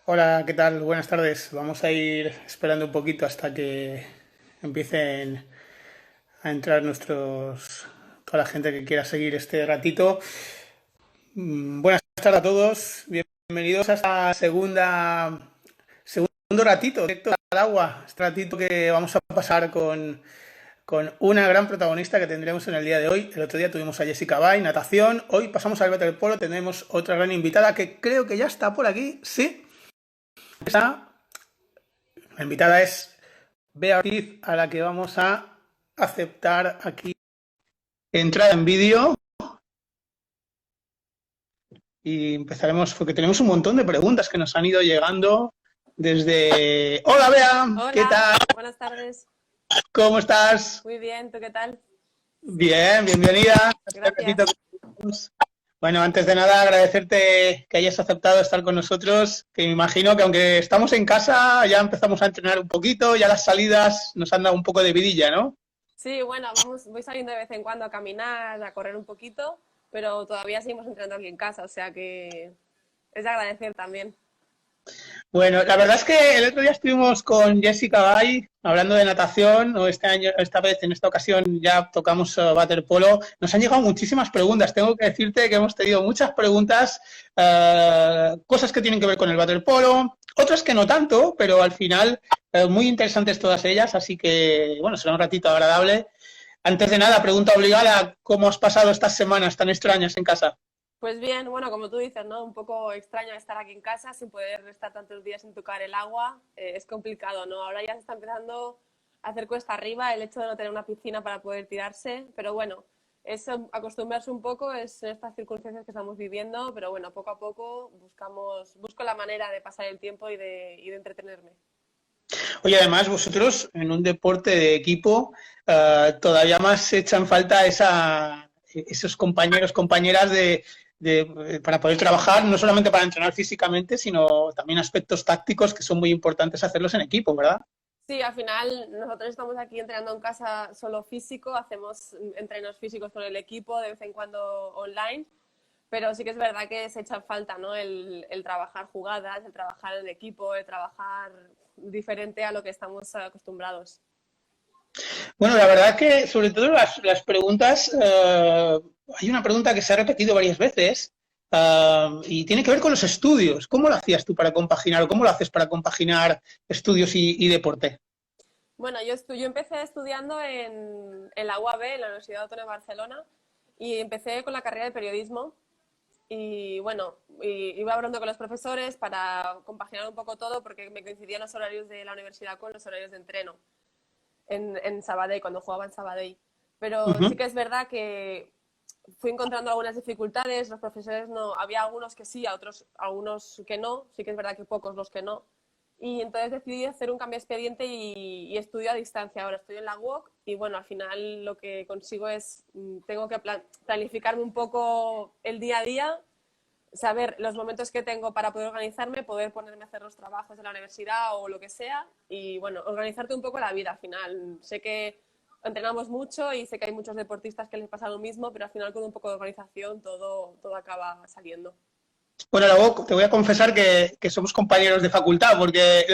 Hola, ¿qué tal? Buenas tardes. Vamos a ir esperando un poquito hasta que empiecen a entrar toda la gente que quiera seguir este ratito. Buenas tardes a todos. Bienvenidos a esta segundo ratito directo al agua. Este ratito que vamos a pasar con una gran protagonista que tendremos en el día de hoy. El otro día tuvimos a Jessica Bay, natación. Hoy pasamos al waterpolo. Tenemos otra gran invitada que creo que ya está por aquí. Sí, está. La invitada es Bea Ortiz, a la que vamos a aceptar aquí entrada en vídeo y empezaremos porque tenemos un montón de preguntas que nos han ido llegando desde... Hola Bea, ¿qué Hola, tal? buenas tardes. ¿Cómo estás? Muy bien, ¿tú qué tal? Bien, bienvenida. Este ratito Gracias. que tenemos. Bueno, antes de nada agradecerte que hayas aceptado estar con nosotros, que me imagino que aunque estamos en casa ya empezamos a entrenar un poquito, ya las salidas nos han dado un poco de vidilla, ¿no? Sí, bueno, voy saliendo de vez en cuando a caminar, a correr un poquito, pero todavía seguimos entrenando aquí en casa, o sea que es de agradecer también. Bueno, la verdad es que el otro día estuvimos con Jessica Bay hablando de natación, o este año, esta vez, en esta ocasión ya tocamos waterpolo. Nos han llegado muchísimas preguntas. Tengo que decirte que hemos tenido muchas preguntas, cosas que tienen que ver con el waterpolo, otras que no tanto, pero al final muy interesantes todas ellas. Así que, bueno, será un ratito agradable. Antes de nada, pregunta obligada, ¿cómo has pasado estas semanas tan extrañas en casa? Pues bien, bueno, como tú dices, ¿no? Un poco extraño estar aquí en casa sin poder estar tantos días sin tocar el agua. Es complicado, ¿no? Ahora ya se está empezando a hacer cuesta arriba el hecho de no tener una piscina para poder tirarse, pero bueno, es acostumbrarse un poco, es en estas circunstancias que estamos viviendo, pero bueno, poco a poco busco la manera de pasar el tiempo y de entretenerme. Oye, además vosotros en un deporte de equipo todavía más echan falta esos compañeros, compañeras para poder trabajar, no solamente para entrenar físicamente, sino también aspectos tácticos que son muy importantes hacerlos en equipo, ¿verdad? Sí, al final nosotros estamos aquí entrenando en casa solo físico, hacemos entrenos físicos con el equipo, de vez en cuando online, pero sí que es verdad que se echa falta, ¿no? El trabajar jugadas, el trabajar en equipo, el trabajar diferente a lo que estamos acostumbrados. Bueno, la verdad que sobre todo las preguntas, hay una pregunta que se ha repetido varias veces y tiene que ver con los estudios. ¿Cómo lo hacías tú para compaginar o cómo lo haces para compaginar estudios y deporte? Bueno, yo empecé estudiando en la UAB, en la Universidad Autónoma de Barcelona, y empecé con la carrera de periodismo. Y bueno, iba hablando con los profesores para compaginar un poco todo porque me coincidían los horarios de la universidad con los horarios de entreno en Sabadell, cuando jugaba en Sabadell. Uh Pero sí -huh. que es verdad que fui encontrando algunas dificultades, los profesores no, había algunos que sí, algunos que no, sí que es verdad que pocos los que no. Y entonces decidí hacer un cambio de expediente y estudio a distancia. Ahora estoy en la UOC y bueno, al final lo que consigo es, tengo que planificarme un poco el día a día, saber los momentos que tengo para poder organizarme, poder ponerme a hacer los trabajos de la universidad o lo que sea y bueno, organizarte un poco la vida al final. Sé que entrenamos mucho y sé que hay muchos deportistas que les pasa lo mismo, pero al final con un poco de organización todo acaba saliendo. Bueno, luego te voy a confesar que somos compañeros de facultad, o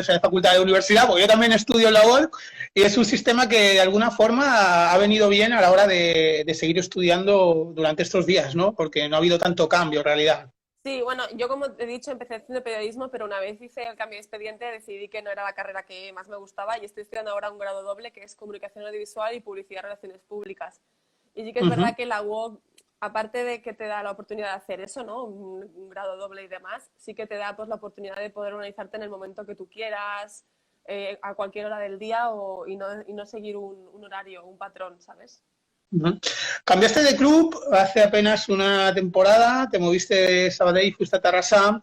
sea, de facultad de universidad, porque yo también estudio en la UOC y es un sistema que de alguna forma ha venido bien a la hora de seguir estudiando durante estos días, ¿no? Porque no ha habido tanto cambio en realidad. Sí, bueno, yo como he dicho empecé haciendo periodismo, pero una vez hice el cambio de expediente decidí que no era la carrera que más me gustaba y estoy estudiando ahora un grado doble que es comunicación audiovisual y publicidad y relaciones públicas. Y sí que Uh es -huh. verdad que la UOC, aparte de que te da la oportunidad de hacer eso, ¿no? Un grado doble y demás, sí que te da pues la oportunidad de poder organizarte en el momento que tú quieras, a cualquier hora del día y no seguir un horario, un patrón, ¿sabes? Uh-huh. Cambiaste de club hace apenas una temporada, te moviste de Sabadell y fuiste a Tarrasa.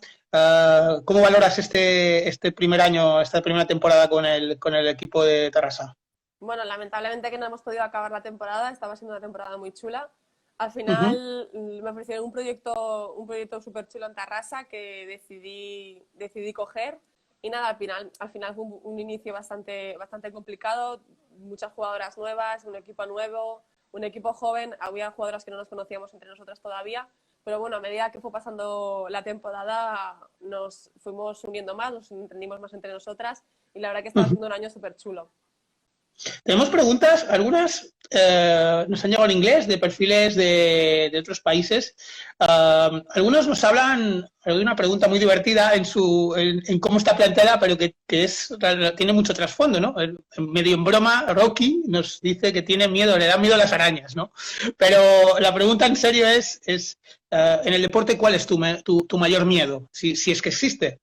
¿Cómo valoras este primer año, esta primera temporada con el equipo de Tarrasa? Bueno, lamentablemente que no hemos podido acabar la temporada, estaba siendo una temporada muy chula. Al Uh-huh. final me ofrecieron un proyecto súper chulo en Tarrasa que decidí coger y nada, al final fue un inicio bastante complicado, muchas jugadoras nuevas, un equipo nuevo, un equipo joven, había jugadoras que no nos conocíamos entre nosotras todavía, pero bueno, a medida que fue pasando la temporada nos fuimos uniendo más, nos entendimos más entre nosotras y la verdad que está siendo un año súper chulo. Tenemos preguntas, algunas nos han llegado en inglés, de perfiles de otros países. Algunos nos hablan de una pregunta muy divertida en cómo está planteada, pero que tiene mucho trasfondo, ¿no? Medio en broma, Rocky nos dice que tiene miedo, le da miedo a las arañas, ¿no? Pero la pregunta en serio es en el deporte, ¿cuál es tu mayor miedo? Si es que existe.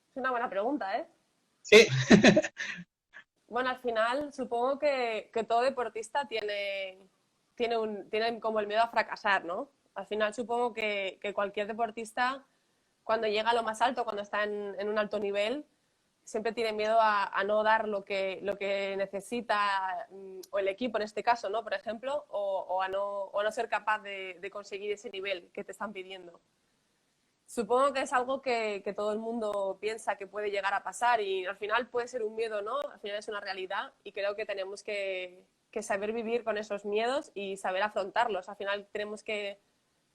Es una buena pregunta, ¿eh? Sí. Bueno, al final supongo que todo deportista tiene como el miedo a fracasar, ¿no? Al final supongo que cualquier deportista, cuando llega a lo más alto, cuando está en un alto nivel, siempre tiene miedo a no dar lo que necesita, o el equipo en este caso, ¿no? Por ejemplo, o a no ser capaz de conseguir ese nivel que te están pidiendo. Supongo que es algo que todo el mundo piensa que puede llegar a pasar y al final puede ser un miedo, ¿no? Al final es una realidad y creo que tenemos que saber vivir con esos miedos y saber afrontarlos. Al final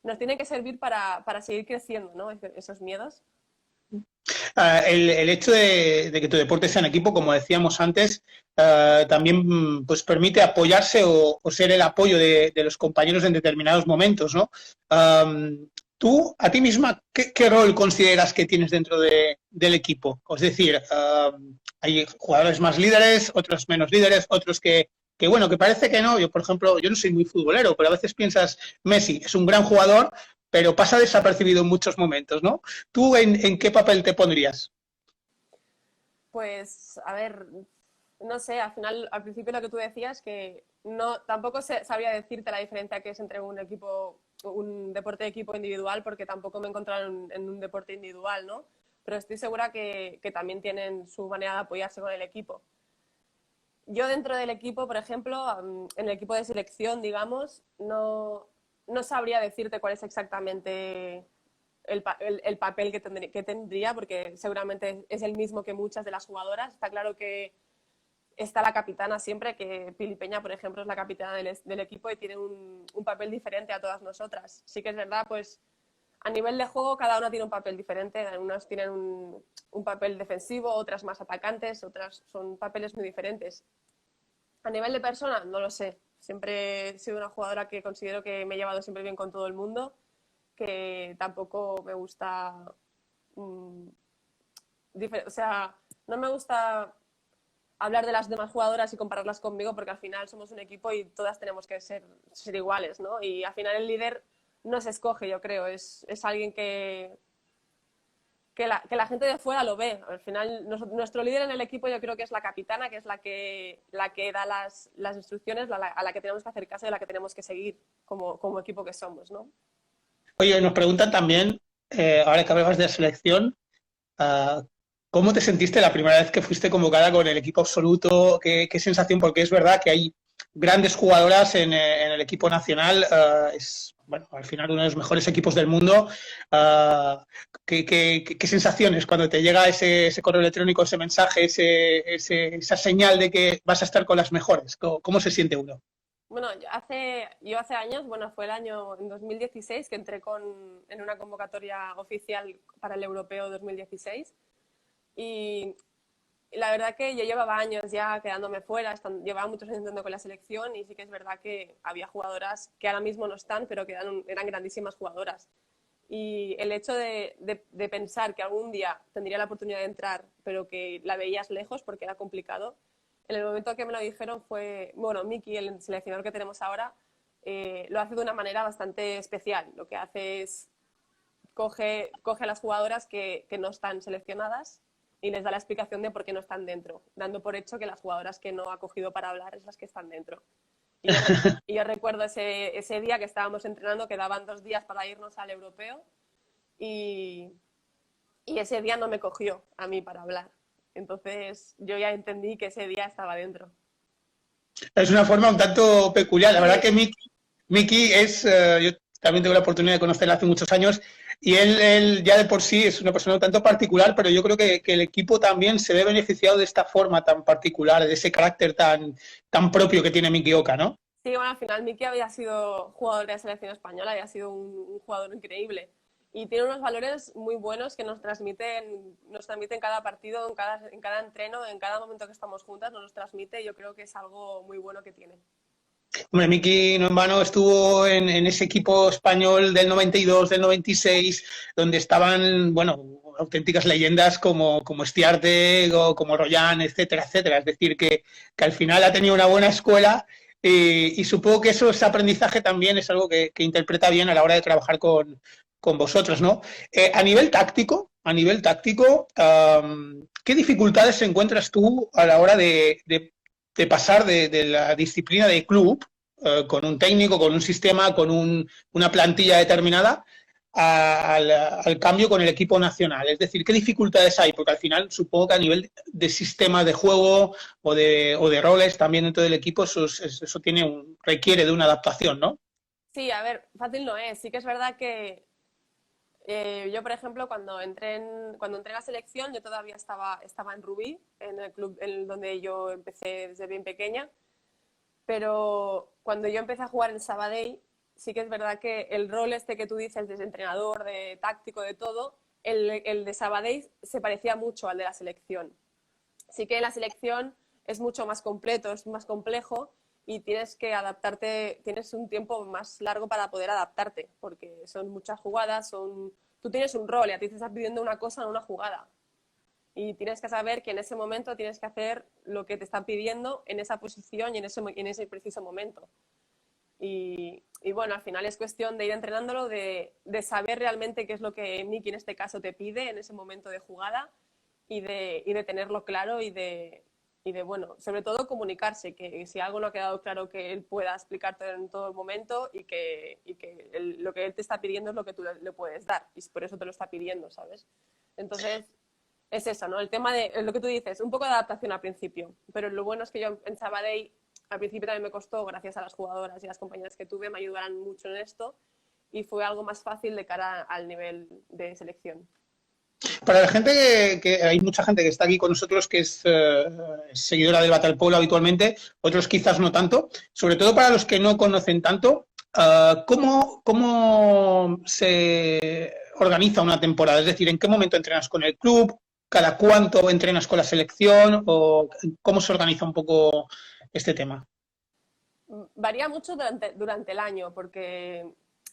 nos tienen que servir para seguir creciendo, ¿no? Esos miedos. El hecho de que tu deporte sea en equipo, como decíamos antes, también pues permite apoyarse o ser el apoyo de los compañeros en determinados momentos, ¿no? Tú, a ti misma, ¿qué rol consideras que tienes dentro del equipo? Es decir, hay jugadores más líderes, otros menos líderes, otros que parece que no. Yo, por ejemplo, yo no soy muy futbolero, pero a veces piensas, Messi es un gran jugador, pero pasa desapercibido en muchos momentos, ¿no? ¿Tú en qué papel te pondrías? Pues, a ver, no sé, al final, al principio lo que tú decías, que tampoco sabría decirte la diferencia que es entre un deporte de equipo individual, porque tampoco me he encontrado en un deporte individual, ¿no? Pero estoy segura que también tienen su manera de apoyarse con el equipo. Yo dentro del equipo, por ejemplo, en el equipo de selección, digamos, no sabría decirte cuál es exactamente el papel que tendría, porque seguramente es el mismo que muchas de las jugadoras. Está claro que está la capitana siempre, que Pili Peña, por ejemplo, es la capitana del equipo y tiene un papel diferente a todas nosotras. Sí que es verdad, pues a nivel de juego cada una tiene un papel diferente. Unas tienen un papel defensivo, otras más atacantes, otras son papeles muy diferentes. A nivel de persona, no lo sé. Siempre he sido una jugadora que considero que me he llevado siempre bien con todo el mundo, que tampoco me gusta... o sea, no me gusta hablar de las demás jugadoras y compararlas conmigo, porque al final somos un equipo y todas tenemos que ser iguales, ¿no? Y al final el líder no se escoge, yo creo, es alguien que la gente de fuera lo ve. Al final nuestro líder en el equipo yo creo que es la capitana, que es la que da las instrucciones, a la que tenemos que hacer caso y a la que tenemos que seguir como equipo que somos, ¿no? Oye, nos preguntan también, ahora que hablabas de la selección, ¿cómo te sentiste la primera vez que fuiste convocada con el equipo absoluto? ¿Qué sensación? Porque es verdad que hay grandes jugadoras en el equipo nacional, es, bueno, al final uno de los mejores equipos del mundo. ¿Qué sensaciones cuando te llega ese correo electrónico, ese mensaje, esa señal de que vas a estar con las mejores? ¿Cómo se siente uno? Bueno, yo hace años, bueno, fue el año en 2016 que entré en una convocatoria oficial para el Europeo 2016 y la verdad que yo llevaba años ya quedándome fuera, llevaba muchos años entrando con la selección y sí que es verdad que había jugadoras que ahora mismo no están, pero que eran grandísimas jugadoras. Y el hecho de pensar que algún día tendría la oportunidad de entrar, pero que la veías lejos porque era complicado, en el momento que me lo dijeron fue, bueno, Miki, el seleccionador que tenemos ahora, lo hace de una manera bastante especial. Lo que hace es coge a las jugadoras que no están seleccionadas y les da la explicación de por qué no están dentro, dando por hecho que las jugadoras que no ha cogido para hablar es las que están dentro. Y yo recuerdo ese día que estábamos entrenando, quedaban 2 días para irnos al europeo y ese día no me cogió a mí para hablar. Entonces yo ya entendí que ese día estaba dentro. Es una forma un tanto peculiar. La verdad que Miki es, yo también tuve la oportunidad de conocerla hace muchos años y él ya de por sí es una persona un tanto particular, pero yo creo que el equipo también se ve beneficiado de esta forma tan particular, de ese carácter tan propio que tiene Miki Oka, ¿no? Sí, bueno, al final Miki había sido jugador de la selección española, había sido un jugador increíble y tiene unos valores muy buenos que nos transmiten cada partido, en cada entreno, en cada momento que estamos juntas, nos los transmite y yo creo que es algo muy bueno que tiene. Hombre, Miki no en vano estuvo en ese equipo español del 92, del 96, donde estaban, bueno, auténticas leyendas como Estiarte, o como Royan, etcétera, etcétera. Es decir, que al final ha tenido una buena escuela y supongo que eso, ese aprendizaje también es algo que interpreta bien a la hora de trabajar con vosotros, ¿no? A nivel táctico, ¿qué dificultades encuentras tú a la hora de pasar de la disciplina de club, con un técnico, con un sistema, una plantilla determinada, al cambio con el equipo nacional? Es decir, ¿qué dificultades hay? Porque al final supongo que a nivel de sistema de juego o de roles también dentro del equipo eso requiere de una adaptación, ¿no? Sí, a ver, fácil no es. Sí que es verdad que yo, por ejemplo, cuando entré en la selección, yo todavía estaba en Rubí, en el club donde yo empecé desde bien pequeña, pero cuando yo empecé a jugar en Sabadell, sí que es verdad que el rol este que tú dices de entrenador, de táctico, de todo, el de Sabadell se parecía mucho al de la selección. Sí que en la selección es mucho más completo, es más complejo y tienes que adaptarte, tienes un tiempo más largo para poder adaptarte, porque son muchas jugadas, tú tienes un rol y a ti te estás pidiendo una cosa en una jugada. Y tienes que saber que en ese momento tienes que hacer lo que te están pidiendo en esa posición y en ese preciso momento. Y bueno, al final es cuestión de ir entrenándolo, de saber realmente qué es lo que Miki en este caso te pide en ese momento de jugada y de tenerlo claro bueno, sobre todo comunicarse, que si algo no ha quedado claro que él pueda explicarte en todo el momento y que lo que él te está pidiendo es lo que tú le puedes dar y por eso te lo está pidiendo, ¿sabes? Entonces, es eso, ¿no? El tema de lo que tú dices, un poco de adaptación al principio, pero lo bueno es que yo en Sabadell al principio también me costó, gracias a las jugadoras y las compañeras que tuve, me ayudaron mucho en esto y fue algo más fácil de cara al nivel de selección. Para la gente hay mucha gente que está aquí con nosotros que es seguidora del waterpolo habitualmente, otros quizás no tanto, sobre todo para los que no conocen tanto, ¿cómo se organiza una temporada? Es decir, ¿en qué momento entrenas con el club? ¿Cada cuánto entrenas con la selección? ¿O cómo se organiza un poco este tema? Varía mucho durante el año, porque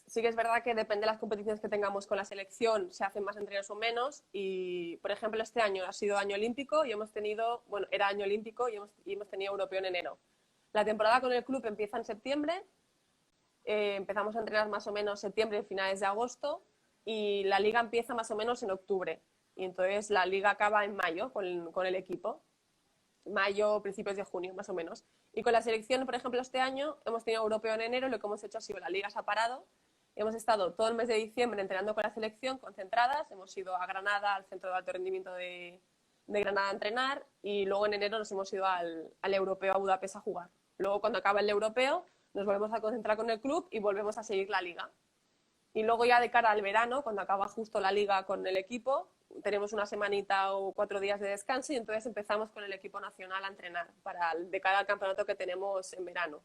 sí que es verdad que depende de las competiciones que tengamos con la selección, se hacen más entrenos o menos. Y, por ejemplo, este año ha sido año olímpico y hemos tenido, bueno, era año olímpico y hemos tenido europeo en enero. La temporada con el club empieza en septiembre, empezamos a entrenar más o menos septiembre y finales de agosto, y la liga empieza más o menos en octubre. Y entonces la liga acaba en mayo con el equipo, mayo, principios de junio, más o menos. Y con la selección, por ejemplo, este año hemos tenido europeo en enero, lo que hemos hecho ha sido la liga se ha parado, hemos estado todo el mes de diciembre entrenando con la selección, concentradas, hemos ido a Granada, al centro de alto rendimiento de Granada a entrenar, y luego en enero nos hemos ido al europeo a Budapest a jugar. Luego, cuando acaba el europeo, nos volvemos a concentrar con el club y volvemos a seguir la liga. Y luego ya de cara al verano, cuando acaba justo la liga con el equipo, tenemos una semanita o 4 días de descanso y entonces empezamos con el equipo nacional a entrenar de cara al campeonato que tenemos en verano.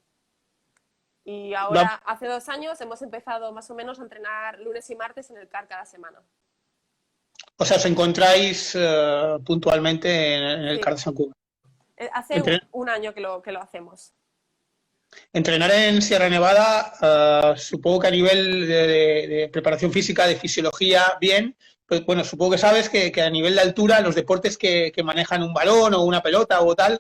Y ahora, hace 2 años, hemos empezado más o menos a entrenar lunes y martes en el CAR cada semana. O sea, os encontráis puntualmente en el Sí, CAR de San Cuba. hace un año que lo hacemos. Entrenar en Sierra Nevada, supongo que a nivel de preparación física, de fisiología, bien. Pues, bueno, supongo que sabes que a nivel de altura, los deportes que manejan un balón o una pelota o tal,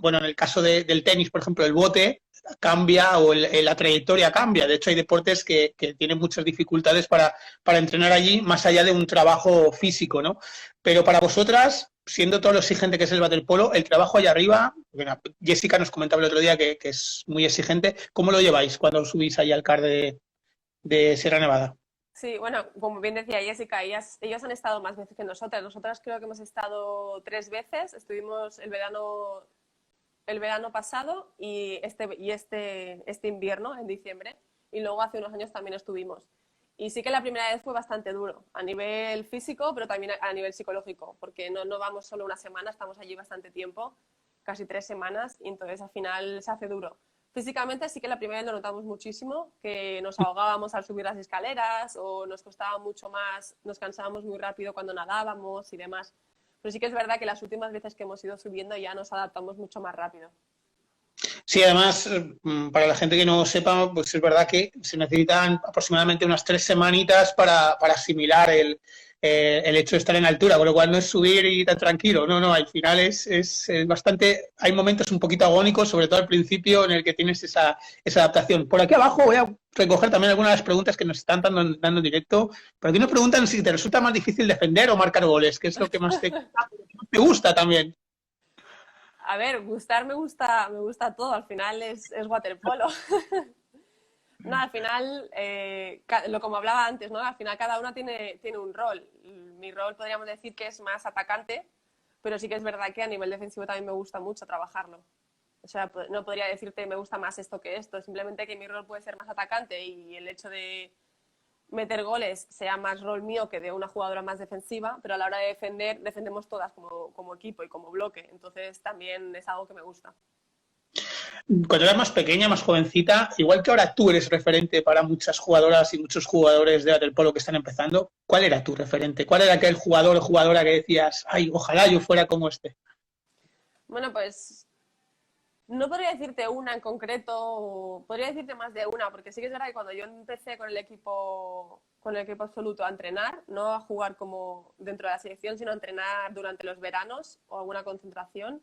bueno, en el caso del tenis, por ejemplo, el bote cambia o la trayectoria cambia. De hecho, hay deportes que tienen muchas dificultades para entrenar allí, más allá de un trabajo físico, ¿no? Pero para vosotras, siendo todo lo exigente que es el waterpolo, el trabajo allá arriba, bueno, Jessica nos comentaba el otro día que es muy exigente. ¿Cómo lo lleváis cuando subís ahí al CAR de Sierra Nevada? Sí, bueno, como bien decía Jessica, ellos han estado más veces que nosotras. Nosotras creo que hemos estado 3 veces. Estuvimos el verano pasado y este invierno, en diciembre, y luego hace unos años también estuvimos. Y sí que la primera vez fue bastante duro, a nivel físico, pero también a nivel psicológico, porque no vamos solo una semana, estamos allí bastante tiempo, casi 3 semanas, y entonces al final se hace duro. Físicamente sí que la primera vez lo notamos muchísimo, que nos ahogábamos al subir las escaleras o nos costaba mucho más, nos cansábamos muy rápido cuando nadábamos y demás. Pero sí que es verdad que las últimas veces que hemos ido subiendo ya nos adaptamos mucho más rápido. Sí, además, para la gente que no sepa, pues es verdad que se necesitan aproximadamente unas 3 semanitas para asimilar el hecho de estar en altura, con lo cual no es subir y tan tranquilo, no, al final es bastante, hay momentos un poquito agónicos, sobre todo al principio, en el que tienes esa adaptación. Por aquí abajo voy a recoger también algunas de las preguntas que nos están dando en directo, pero aquí nos preguntan si te resulta más difícil defender o marcar goles, que es lo que más te gusta también. A ver, me gusta todo, al final es waterpolo. No, al final, lo como hablaba antes, ¿no? Al final cada una tiene un rol. Mi rol podríamos decir que es más atacante, pero sí que es verdad que a nivel defensivo también me gusta mucho trabajarlo. O sea, no podría decirte me gusta más esto que esto, simplemente que mi rol puede ser más atacante y el hecho de meter goles sea más rol mío que de una jugadora más defensiva, pero a la hora de defender, defendemos todas como equipo y como bloque, entonces también es algo que me gusta. Cuando eras más pequeña, más jovencita, igual que ahora tú eres referente para muchas jugadoras y muchos jugadores de waterpolo que están empezando, ¿cuál era tu referente? ¿Cuál era aquel jugador o jugadora que decías, ay, ojalá yo fuera como este? Bueno, pues no podría decirte una en concreto, podría decirte más de una, porque sí que es verdad que cuando yo empecé con el equipo absoluto a entrenar, no a jugar como dentro de la selección, sino a entrenar durante los veranos o alguna concentración,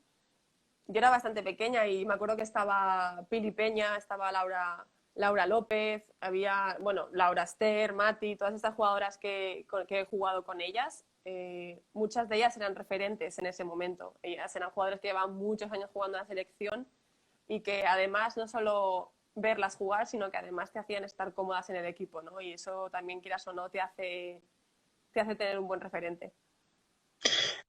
yo era bastante pequeña y me acuerdo que estaba Pili Peña, estaba Laura López, había, bueno, Laura Ester, Mati, todas estas jugadoras que he jugado con ellas. Muchas de ellas eran referentes en ese momento. Ellas eran jugadoras que llevaban muchos años jugando en la selección y que además no solo verlas jugar, sino que además te hacían estar cómodas en el equipo, ¿no? Y eso también, quieras o no, te hace tener un buen referente.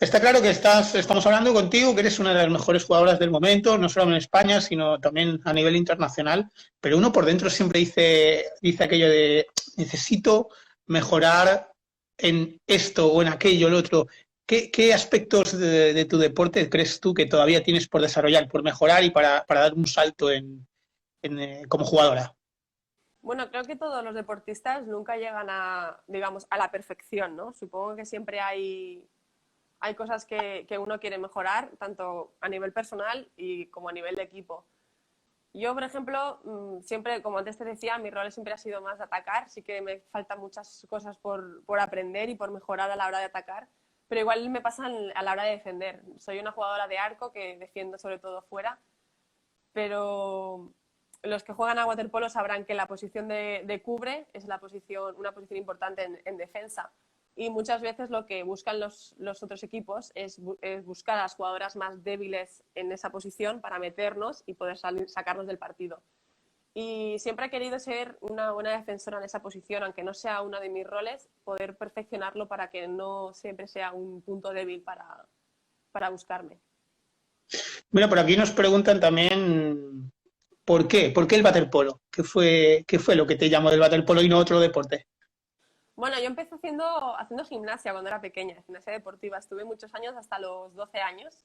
Está claro que estamos hablando contigo, que eres una de las mejores jugadoras del momento, no solo en España, sino también a nivel internacional, pero uno por dentro siempre dice aquello de necesito mejorar en esto o en aquello, el otro. ¿Qué aspectos de tu deporte crees tú que todavía tienes por desarrollar, por mejorar y para dar un salto como jugadora? Bueno, creo que todos los deportistas nunca llegan digamos, a la perfección, ¿no? Supongo que siempre hay cosas que uno quiere mejorar, tanto a nivel personal y como a nivel de equipo. Yo, por ejemplo, siempre, como antes te decía, mi rol siempre ha sido más de atacar, sí que me faltan muchas cosas por aprender y por mejorar a la hora de atacar, pero igual me pasan a la hora de defender. Soy una jugadora de arco que defiendo sobre todo fuera, pero los que juegan a waterpolo sabrán que la posición de cubre es una posición importante en defensa. Y muchas veces lo que buscan los otros equipos es buscar a las jugadoras más débiles en esa posición para meternos y poder sacarnos del partido. Y siempre he querido ser una buena defensora en esa posición, aunque no sea uno de mis roles, poder perfeccionarlo para que no siempre sea un punto débil para buscarme. Bueno, por aquí nos preguntan también ¿por qué? ¿Por qué el waterpolo? ¿Qué fue lo que te llamó del waterpolo y no otro deporte? Bueno, yo empecé haciendo gimnasia cuando era pequeña, gimnasia deportiva. Estuve muchos años, hasta los 12 años.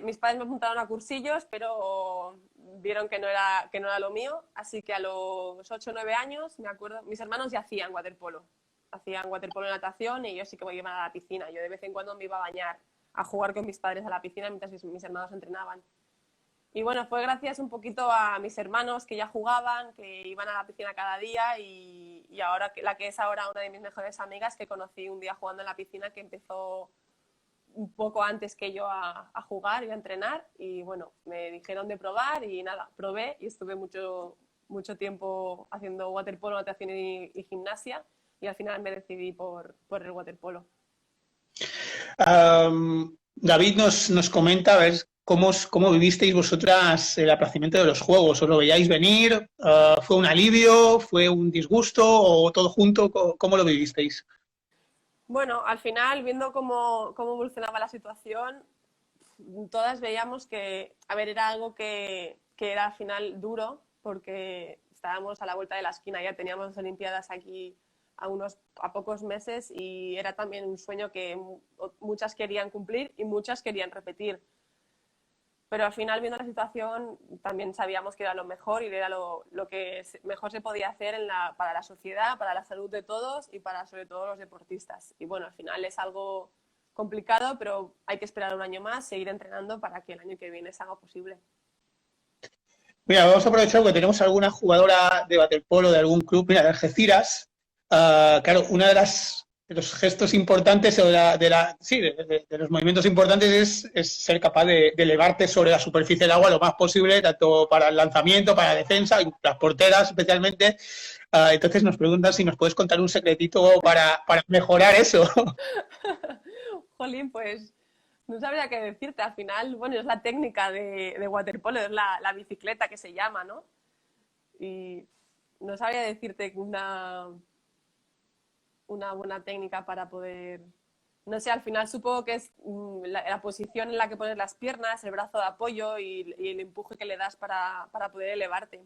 Mis padres me apuntaron a cursillos, pero vieron que no era lo mío, así que a los 8 o 9 años, me acuerdo, mis hermanos ya hacían waterpolo y natación y yo sí que me iba a la piscina. Yo de vez en cuando me iba a bañar, a jugar con mis padres a la piscina mientras mis hermanos entrenaban. Y bueno, fue gracias un poquito a mis hermanos que ya jugaban, que iban a la piscina cada día y ahora la que es ahora una de mis mejores amigas que conocí un día jugando en la piscina, que empezó un poco antes que yo a jugar y a entrenar, y bueno, me dijeron de probar y nada, probé y estuve mucho tiempo haciendo waterpolo, natación y gimnasia, y al final me decidí por el waterpolo. David nos comenta a ver cómo vivisteis vosotras el aplazamiento de los juegos. ¿Os lo veíais venir? ¿Fue un alivio? ¿Fue un disgusto? ¿O todo junto? ¿Cómo lo vivisteis? Bueno, al final, viendo cómo evolucionaba la situación, todas veíamos que, a ver, era algo que era al final duro, porque estábamos a la vuelta de la esquina, ya teníamos las Olimpiadas aquí a pocos meses y era también un sueño que muchas querían cumplir y muchas querían repetir. Pero al final, viendo la situación, también sabíamos que era lo mejor y era lo que mejor se podía hacer para la sociedad, para la salud de todos y para sobre todo los deportistas. Y bueno, al final es algo complicado, pero hay que esperar un año más, seguir entrenando para que el año que viene se haga posible. Mira, vamos a aprovechar que tenemos alguna jugadora de waterpolo de algún club, mira, de Algeciras. Claro, una de los gestos importantes o sí, de los movimientos importantes es ser capaz de elevarte sobre la superficie del agua lo más posible, tanto para el lanzamiento, para la defensa, y las porteras especialmente. Entonces nos preguntan si nos puedes contar un secretito para mejorar eso. Jolín, pues no sabría qué decirte. Al final, bueno, es la técnica de waterpolo, es la bicicleta que se llama, ¿no? Y no sabría decirte una buena técnica para poder... No sé, al final supongo que es la posición en la que pones las piernas, el brazo de apoyo y el empuje que le das para poder elevarte.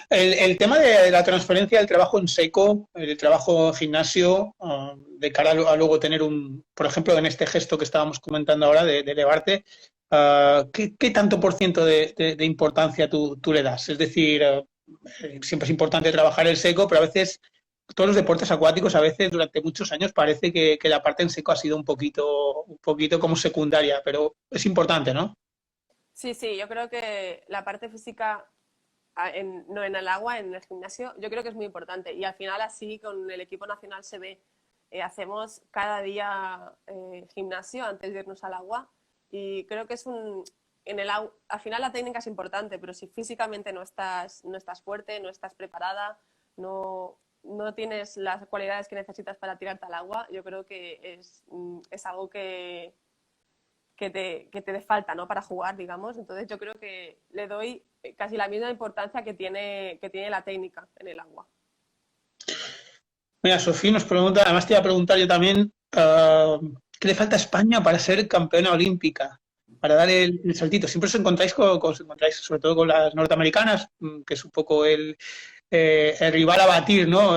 El tema de la transferencia del trabajo en seco, el trabajo en gimnasio, de cara a luego tener por ejemplo, en este gesto que estábamos comentando ahora de elevarte, ¿qué tanto por ciento de importancia tú le das? Es decir, siempre es importante trabajar el seco, pero a veces todos los deportes acuáticos, a veces durante muchos años parece que la parte en seco ha sido un poquito como secundaria, pero es importante, ¿no? Sí, sí, yo creo que la parte física no en el agua, en el gimnasio, yo creo que es muy importante. Y al final así con el equipo nacional se ve. Hacemos cada día gimnasio antes de irnos al agua y creo que al final la técnica es importante, pero si físicamente no estás fuerte, no estás preparada, no tienes las cualidades que necesitas para tirarte al agua, yo creo que es algo que te dé falta, ¿no? Para jugar, digamos. Entonces yo creo que le doy casi la misma importancia que tiene la técnica en el agua. Mira, Sofía nos pregunta, además te iba a preguntar yo también, ¿qué le falta a España para ser campeona olímpica? Para dar el saltito. Siempre os encontráis sobre todo con las norteamericanas, que es un poco el rival a batir, ¿no?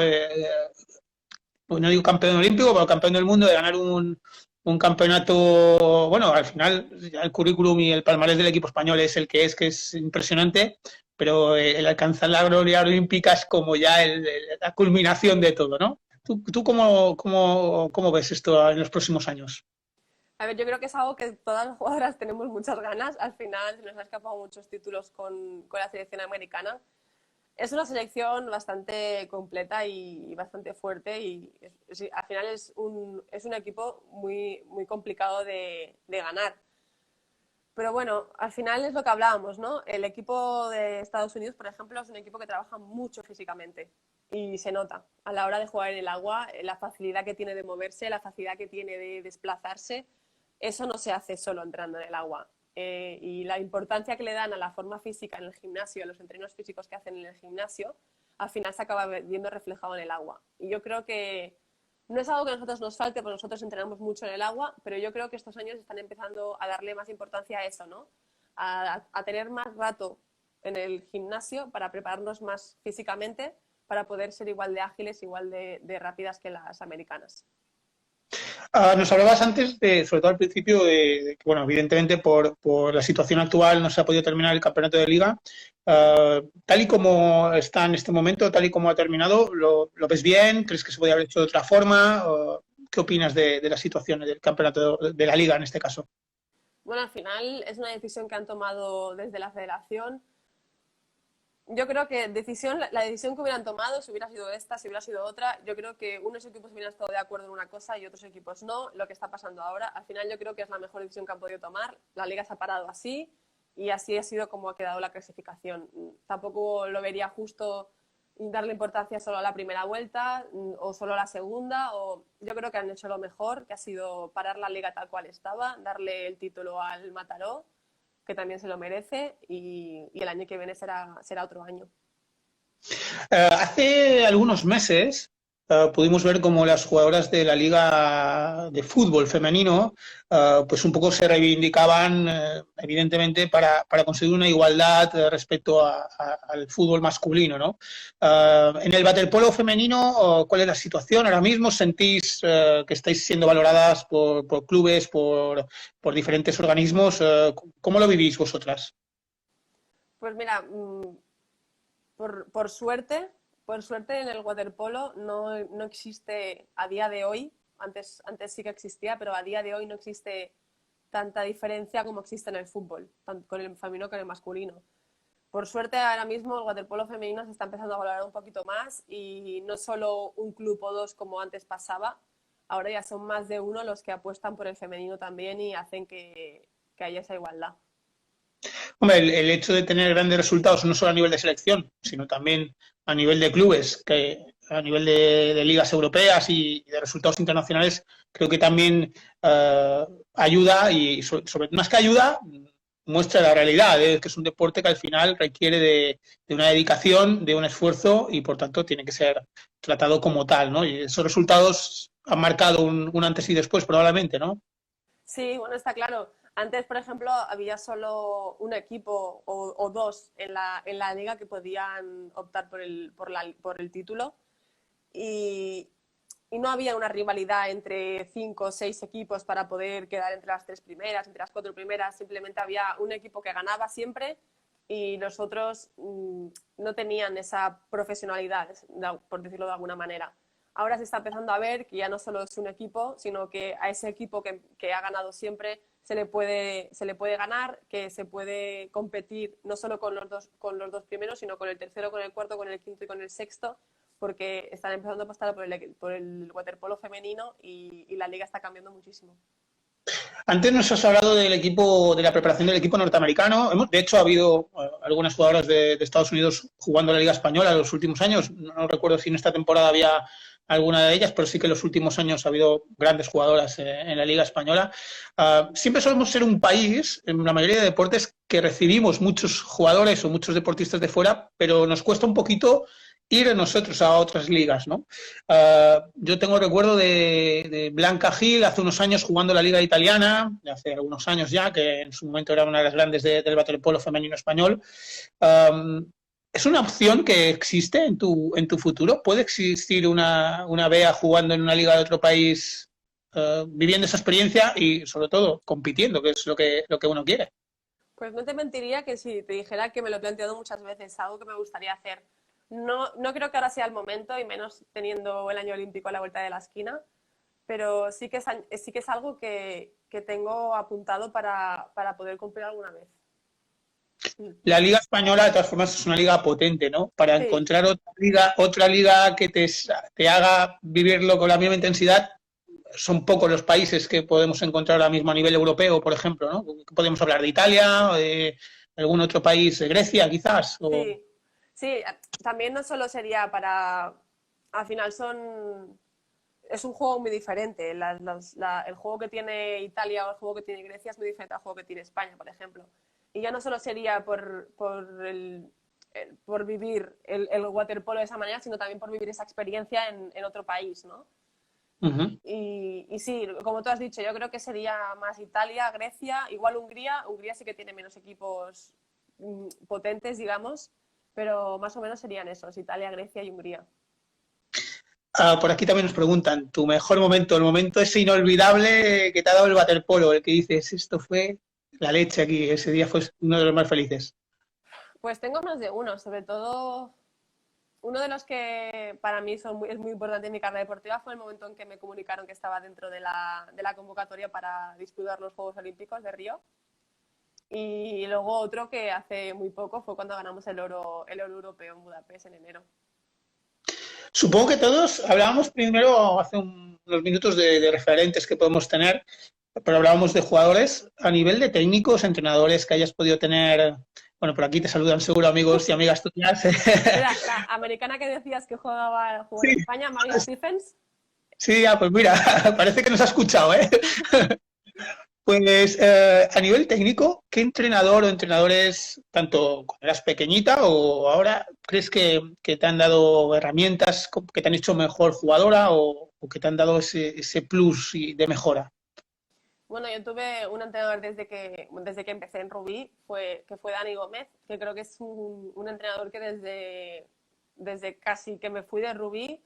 Pues no digo campeón olímpico, pero campeón del mundo, de ganar un campeonato. Bueno, al final ya el currículum y el palmarés del equipo español es el que es impresionante, pero el alcanzar la gloria olímpica es como ya la culminación de todo, ¿no? ¿Tú cómo ves esto en los próximos años? A ver, yo creo que es algo que todas las jugadoras tenemos muchas ganas. Al final se nos ha escapado muchos títulos con la selección americana. Es una selección bastante completa y bastante fuerte y al final es un equipo muy, muy complicado de ganar. Pero bueno, al final es lo que hablábamos, ¿no? El equipo de Estados Unidos, por ejemplo, es un equipo que trabaja mucho físicamente y se nota a la hora de jugar en el agua, la facilidad que tiene de moverse, la facilidad que tiene de desplazarse. Eso no se hace solo entrando en el agua. Y la importancia que le dan a la forma física en el gimnasio, a los entrenos físicos que hacen en el gimnasio, al final se acaba viendo reflejado en el agua. Y yo creo que no es algo que a nosotros nos falte, porque nosotros entrenamos mucho en el agua, pero yo creo que estos años están empezando a darle más importancia a eso, ¿no? A tener más rato en el gimnasio para prepararnos más físicamente, para poder ser igual de ágiles, igual de rápidas que las americanas. Nos hablabas antes, sobre todo al principio, de que, bueno, evidentemente por la situación actual no se ha podido terminar el campeonato de liga. Tal y como está en este momento, tal y como ha terminado, ¿lo ves bien? ¿Crees que se podría haber hecho de otra forma? ¿Qué opinas de la situación del campeonato de la liga en este caso? Bueno, al final es una decisión que han tomado desde la federación. Yo creo que la decisión que hubieran tomado, si hubiera sido esta, si hubiera sido otra, yo creo que unos equipos hubieran estado de acuerdo en una cosa y otros equipos no. Lo que está pasando ahora, al final yo creo que es la mejor decisión que han podido tomar. La liga se ha parado así y así ha sido como ha quedado la clasificación. Tampoco lo vería justo darle importancia solo a la primera vuelta o solo a la segunda. Yo creo que han hecho lo mejor, que ha sido parar la liga tal cual estaba, darle el título al Mataró, que también se lo merece, y el año que viene será otro año. Hace algunos meses pudimos ver cómo las jugadoras de la Liga de Fútbol Femenino pues un poco se reivindicaban evidentemente para conseguir una igualdad respecto al fútbol masculino, ¿no? En el waterpolo femenino, ¿cuál es la situación ahora mismo? ¿Sentís que estáis siendo valoradas por clubes, por diferentes organismos? ¿Cómo lo vivís vosotras? Pues mira, por suerte en el waterpolo no existe a día de hoy, antes sí que existía, pero a día de hoy no existe tanta diferencia como existe en el fútbol, tanto con el femenino como con el masculino. Por suerte ahora mismo el waterpolo femenino se está empezando a valorar un poquito más y no solo un club o dos como antes pasaba, ahora ya son más de uno los que apuestan por el femenino también y hacen que haya esa igualdad. Hombre, el hecho de tener grandes resultados no solo a nivel de selección, sino también a nivel de clubes, que a nivel de ligas europeas y de resultados internacionales, creo que también ayuda y más que ayuda, muestra la realidad, que es un deporte que al final requiere de una dedicación, de un esfuerzo y por tanto tiene que ser tratado como tal, ¿no? Y esos resultados han marcado un antes y después probablemente, ¿no? Sí, bueno, está claro. Antes, por ejemplo, había solo un equipo o dos en la liga que podían optar por el título y, y no había una rivalidad entre 5 o 6 equipos para poder quedar entre las 3 primeras, entre las 4 primeras. Simplemente había un equipo que ganaba siempre y los otros no tenían esa profesionalidad, por decirlo de alguna manera. Ahora se está empezando a ver que ya no solo es un equipo, sino que a ese equipo que ha ganado siempre se le puede ganar, que se puede competir no solo con los dos primeros, sino con el tercero, con el cuarto, con el quinto y con el sexto, porque están empezando a apostar por el waterpolo femenino y la liga está cambiando muchísimo. Antes nos has hablado del equipo, de la preparación del equipo norteamericano. De hecho, ha habido algunas jugadoras de Estados Unidos jugando en la Liga Española en los últimos años. No recuerdo si en esta temporada había alguna de ellas, pero sí que en los últimos años ha habido grandes jugadoras en la Liga Española. Siempre solemos ser un país, en la mayoría de deportes, que recibimos muchos jugadores o muchos deportistas de fuera, pero nos cuesta un poquito ir nosotros a otras ligas, ¿no? Yo tengo recuerdo de Blanca Gil hace unos años jugando la Liga Italiana, hace algunos años ya, que en su momento era una de las grandes del waterpolo femenino español. ¿Es una opción que existe en tu futuro? ¿Puede existir una Bea jugando en una liga de otro país, viviendo esa experiencia y, sobre todo, compitiendo, que es lo que uno quiere? Pues no te mentiría que si te dijera que me lo he planteado muchas veces, algo que me gustaría hacer. No creo que ahora sea el momento, y menos teniendo el año olímpico a la vuelta de la esquina, pero sí que es algo que tengo apuntado para poder cumplir alguna vez. La Liga Española, de todas formas, es una liga potente, ¿no? Para Sí, encontrar otra liga que te haga vivirlo con la misma intensidad, son pocos los países que podemos encontrar ahora mismo a nivel europeo, por ejemplo, ¿no? Podemos hablar de Italia, de algún otro país, de Grecia, quizás. sí, sí. También no solo sería para... Al final es un juego muy diferente. El juego que tiene Italia o el juego que tiene Grecia es muy diferente al juego que tiene España, por ejemplo. Y ya no solo sería por vivir el waterpolo de esa manera, sino también por vivir esa experiencia en otro país, ¿no? Uh-huh. Y sí, como tú has dicho, yo creo que sería más Italia, Grecia, igual Hungría. Hungría sí que tiene menos equipos potentes, digamos, pero más o menos serían esos, Italia, Grecia y Hungría. Por aquí también nos preguntan, tu mejor momento, el momento ese inolvidable que te ha dado el waterpolo, el que dices, esto fue la leche aquí, ese día fue uno de los más felices. Pues tengo más de uno, sobre todo uno de los que para mí es muy importante en mi carrera deportiva fue el momento en que me comunicaron que estaba dentro de la convocatoria para disputar los Juegos Olímpicos de Río. Y luego otro que hace muy poco fue cuando ganamos el oro europeo en Budapest en enero. Supongo que todos hablábamos primero hace unos minutos de referentes que podemos tener, pero hablábamos de jugadores a nivel de técnicos, entrenadores que hayas podido tener. Bueno, por aquí te saludan seguro amigos y amigas tuyas. La americana que decías que jugó en Sí, España, Maggie Stephens. sí, pues mira, parece que nos ha escuchado, ¿eh? Pues a nivel técnico, ¿qué entrenador o entrenadores, tanto cuando eras pequeñita o ahora, crees que te han dado herramientas que te han hecho mejor jugadora o que te han dado ese plus de mejora? Bueno, yo tuve un entrenador desde que empecé en Rubí, que fue Dani Gómez, que creo que es un entrenador que desde casi que me fui de Rubí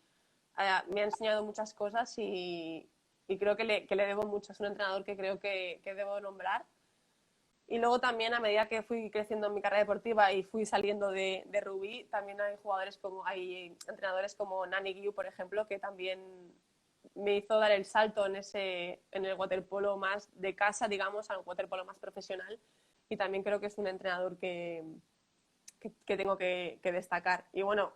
me ha enseñado muchas cosas y creo que le debo mucho. Es un entrenador que creo que debo nombrar. Y luego también a medida que fui creciendo en mi carrera deportiva y fui saliendo de Rubí, también hay entrenadores como Nani Guiu, por ejemplo, que también me hizo dar el salto en el waterpolo más de casa, digamos, al waterpolo más profesional. Y también creo que es un entrenador que tengo que destacar. Y bueno,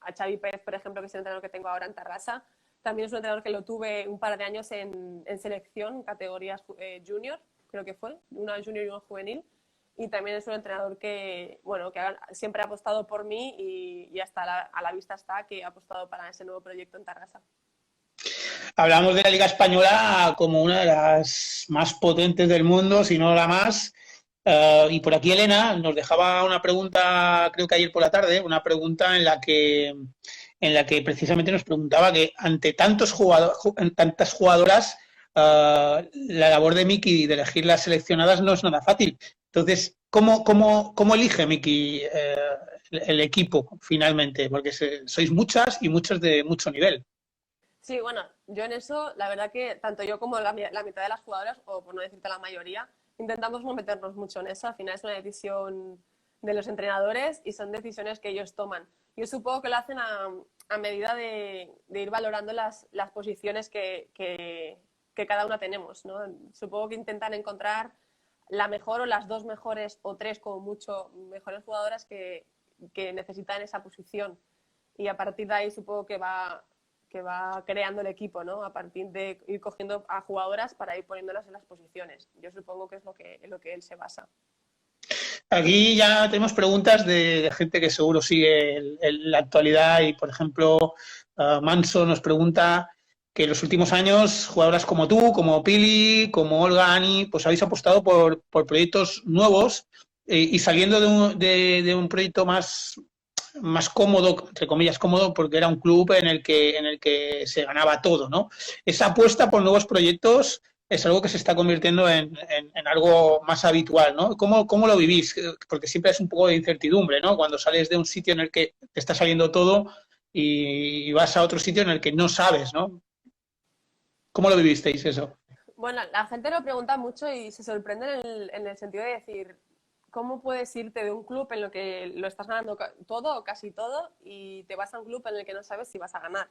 a Xavi Pérez, por ejemplo, que es el entrenador que tengo ahora en Tarrasa, también es un entrenador que lo tuve un par de años en selección, categorías junior, creo que fue, una junior y una juvenil. Y también es un entrenador bueno, siempre ha apostado por mí y hasta a la vista está que ha apostado para ese nuevo proyecto en Tarrasa. Hablamos de la Liga Española como una de las más potentes del mundo, si no la más. Y por aquí Elena nos dejaba una pregunta, creo que ayer por la tarde, una pregunta en la que precisamente nos preguntaba que ante tantas jugadoras, la labor de Miki de elegir las seleccionadas no es nada fácil. Entonces, ¿cómo elige Miki el equipo finalmente? Porque sois muchas y muchas de mucho nivel. Sí, bueno, yo en eso, la verdad que tanto yo como la mitad de las jugadoras, o por no decirte la mayoría, intentamos no meternos mucho en eso. Al final es una decisión de los entrenadores y son decisiones que ellos toman. Yo supongo que lo hacen a medida de ir valorando las posiciones que cada una tenemos, ¿no? Supongo que intentan encontrar la mejor o las dos mejores o tres como mucho mejores jugadoras que necesitan esa posición. Y a partir de ahí supongo que va creando el equipo, ¿no? A partir de ir cogiendo a jugadoras para ir poniéndolas en las posiciones. Yo supongo que es en lo que él se basa. Aquí ya tenemos preguntas de gente que seguro sigue la actualidad y, por ejemplo, Manso nos pregunta que en los últimos años jugadoras como tú, como Pili, como Olga, Ani, pues habéis apostado por proyectos nuevos y saliendo de un proyecto más cómodo, entre comillas cómodo, porque era un club en el que se ganaba todo, ¿no? Esa apuesta por nuevos proyectos es algo que se está convirtiendo en algo más habitual, ¿no? ¿Cómo lo vivís? Porque siempre es un poco de incertidumbre, ¿no? Cuando sales de un sitio en el que te está saliendo todo y vas a otro sitio en el que no sabes, ¿no? ¿Cómo lo vivisteis eso? Bueno, la gente lo pregunta mucho y se sorprende en el sentido de decir, ¿cómo puedes irte de un club en lo que lo estás ganando todo o casi todo y te vas a un club en el que no sabes si vas a ganar?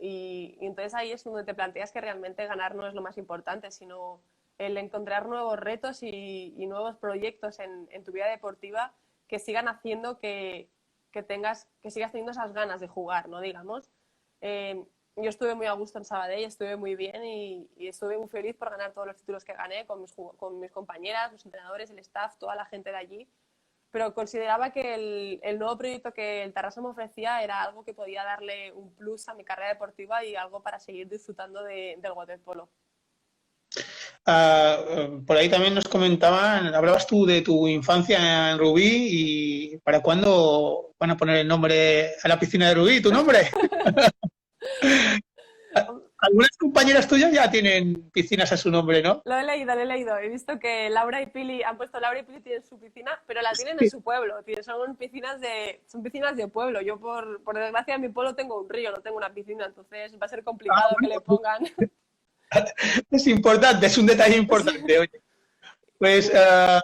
Y entonces ahí es donde te planteas que realmente ganar no es lo más importante, sino el encontrar nuevos retos y nuevos proyectos en tu vida deportiva que sigan haciendo que sigas teniendo esas ganas de jugar, ¿no? Digamos. Yo estuve muy a gusto en Sabadell, estuve muy bien y estuve muy feliz por ganar todos los títulos que gané con mis compañeras, los entrenadores, el staff, toda la gente de allí, pero consideraba que el nuevo proyecto que el Tarrasa me ofrecía era algo que podía darle un plus a mi carrera deportiva y algo para seguir disfrutando del waterpolo. Por ahí también nos comentaban, hablabas tú de tu infancia en Rubí y ¿para cuándo van a poner el nombre a la piscina de Rubí, tu nombre? Algunas compañeras tuyas ya tienen piscinas a su nombre, ¿no? Lo he leído, lo he leído. He visto que Laura y Pili han puesto Laura y Pili tienen su piscina, pero la tienen en su pueblo. Son piscinas de pueblo. Yo, por desgracia, en mi pueblo tengo un río, no tengo una piscina, entonces va a ser Ah, complicado que le bueno, pongan. es importante, es un detalle importante. Sí. Oye. Pues a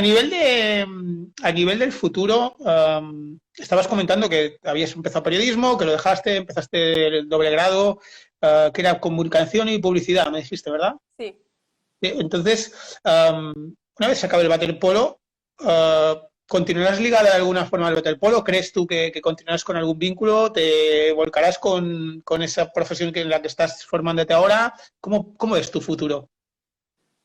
nivel del futuro, estabas comentando que habías empezado periodismo, que lo dejaste, empezaste el doble grado, que era comunicación y publicidad, me dijiste, ¿verdad? Sí. Entonces, una vez se acabe el waterpolo, ¿continuarás ligada de alguna forma al waterpolo? ¿Crees tú que continuarás con algún vínculo? ¿Te volcarás con esa profesión en la que estás formándote ahora? ¿Cómo es tu futuro?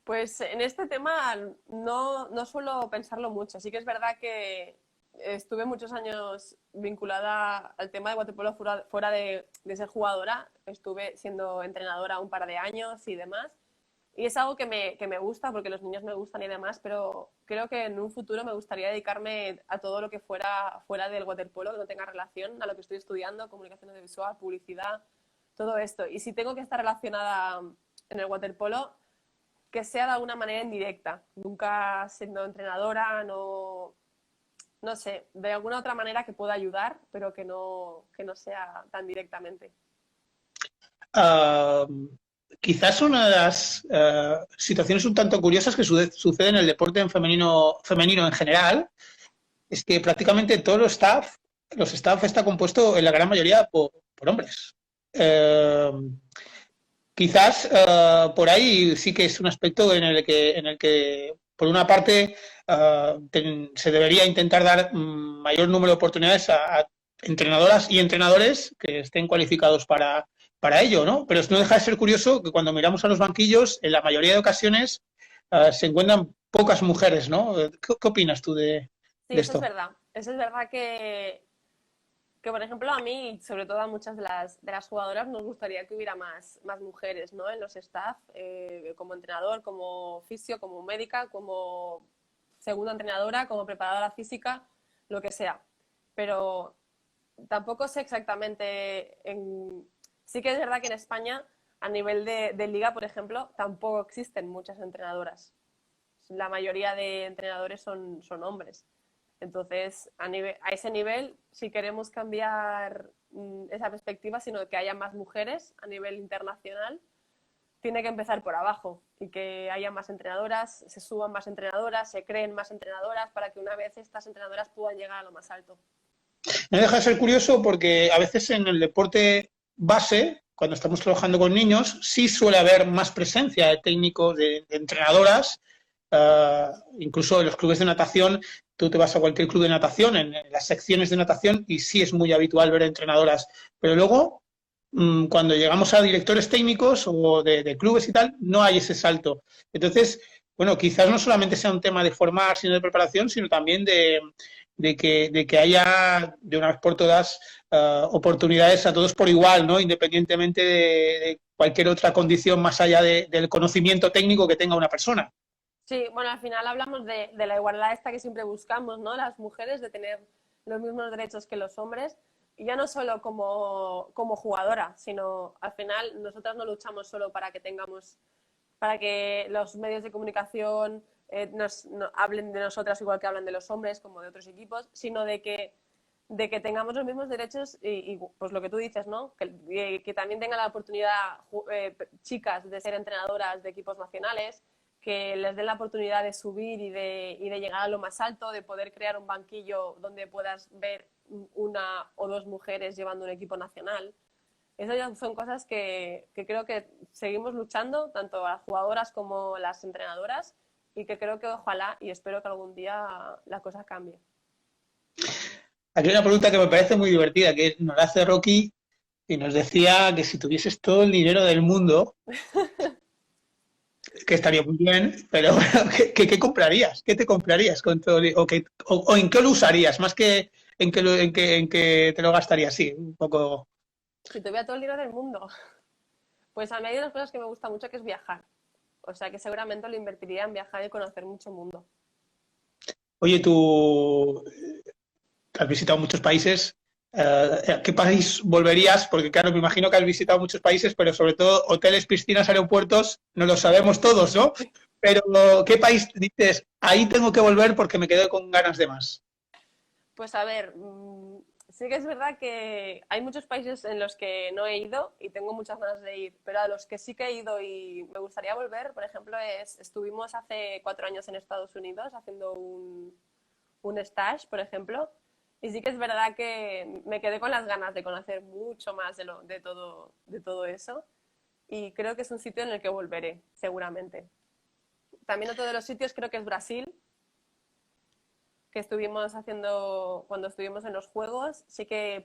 Pues en este tema no suelo pensarlo mucho. Sí que es verdad que estuve muchos años vinculada al tema de waterpolo fuera de ser jugadora. Estuve siendo entrenadora un par de años y demás. Y es algo que me gusta, porque los niños me gustan y demás, pero creo que en un futuro me gustaría dedicarme a todo lo que fuera del waterpolo, que no tenga relación a lo que estoy estudiando, comunicación audiovisual, publicidad, todo esto. Y si tengo que estar relacionada en el waterpolo, que sea de alguna manera indirecta, nunca siendo entrenadora, no sé, de alguna otra manera que pueda ayudar, pero que no sea tan directamente. Ah, quizás una de las situaciones un tanto curiosas que sucede en el deporte en femenino en general es que prácticamente todo los staff está compuesto en la gran mayoría por hombres. Eh, Quizás por ahí sí que es un aspecto en el que por una parte, se debería intentar dar mayor número de oportunidades a entrenadoras y entrenadores que estén cualificados para ello, ¿no? Pero no deja de ser curioso que cuando miramos a los banquillos, en la mayoría de ocasiones se encuentran pocas mujeres, ¿no? ¿Qué opinas tú Sí, de eso es esto? verdad. Eso es verdad que, por ejemplo, a mí y sobre todo a muchas de las jugadoras nos gustaría que hubiera más mujeres, ¿no? En los staff, como entrenador, como fisio, como médica, como segunda entrenadora, como preparadora física, lo que sea. Pero tampoco sé exactamente. Sí que es verdad que en España, a nivel de liga, por ejemplo, tampoco existen muchas entrenadoras. La mayoría de entrenadores son hombres. Entonces, a ese nivel, si queremos cambiar esa perspectiva, sino que haya más mujeres a nivel internacional, tiene que empezar por abajo y que haya más entrenadoras, se suban más entrenadoras, se creen más entrenadoras para que una vez estas entrenadoras puedan llegar a lo más alto. No deja de ser curioso porque a veces en el deporte base, cuando estamos trabajando con niños, sí suele haber más presencia de técnicos, de entrenadoras. Incluso en los clubes de natación, tú te vas a cualquier club de natación, en las secciones de natación, y sí es muy habitual ver entrenadoras. Pero luego, cuando llegamos a directores técnicos o de clubes y tal, no hay ese salto. Entonces, bueno, quizás no solamente sea un tema de formar, sino de preparación, sino también de que haya de una vez por todas oportunidades a todos por igual, ¿no? Independientemente de cualquier otra condición más allá del conocimiento técnico que tenga una persona. Sí, bueno, al final hablamos de la igualdad esta que siempre buscamos, ¿no? Las mujeres, de tener los mismos derechos que los hombres, y ya no solo como jugadora, sino al final nosotras no luchamos solo para que tengamos, para que los medios de comunicación no, hablen de nosotras igual que hablan de los hombres, como de otros equipos, sino de que tengamos los mismos derechos y pues lo que tú dices, ¿no? Que también tengan la oportunidad chicas de ser entrenadoras de equipos nacionales, que les den la oportunidad de subir y de llegar a lo más alto, de poder crear un banquillo donde puedas ver una o dos mujeres llevando un equipo nacional. Esas ya son cosas que creo que seguimos luchando, tanto las jugadoras como las entrenadoras, y que creo que ojalá y espero que algún día la cosa cambie. Aquí hay una pregunta que me parece muy divertida, que nos la hace Rocky y nos decía que si tuvieses todo el dinero del mundo, que estaría muy bien, pero bueno, ¿qué comprarías? ¿Qué te comprarías con todo o en qué lo usarías? Más que en que te lo gastarías, sí, un poco. Si tuviera todo el dinero del mundo, pues a mí hay unas cosas que me gusta mucho, que es viajar. O sea que seguramente lo invertiría en viajar y conocer mucho mundo. Oye, tú has visitado muchos países. ¿A qué país volverías? Porque claro, me imagino que has visitado muchos países, pero sobre todo hoteles, piscinas, aeropuertos, no lo sabemos todos, ¿no? Pero ¿qué país dices, ahí tengo que volver porque me quedo con ganas de más? Pues a ver, sí que es verdad que hay muchos países en los que no he ido y tengo muchas ganas de ir, pero a los que sí que he ido y me gustaría volver, por ejemplo, estuvimos hace 4 años en Estados Unidos haciendo un stage, por ejemplo, y sí que es verdad que me quedé con las ganas de conocer mucho más de todo eso, y creo que es un sitio en el que volveré, seguramente. También otro de los sitios creo que es Brasil, que estuvimos haciendo cuando estuvimos en los juegos. Sí que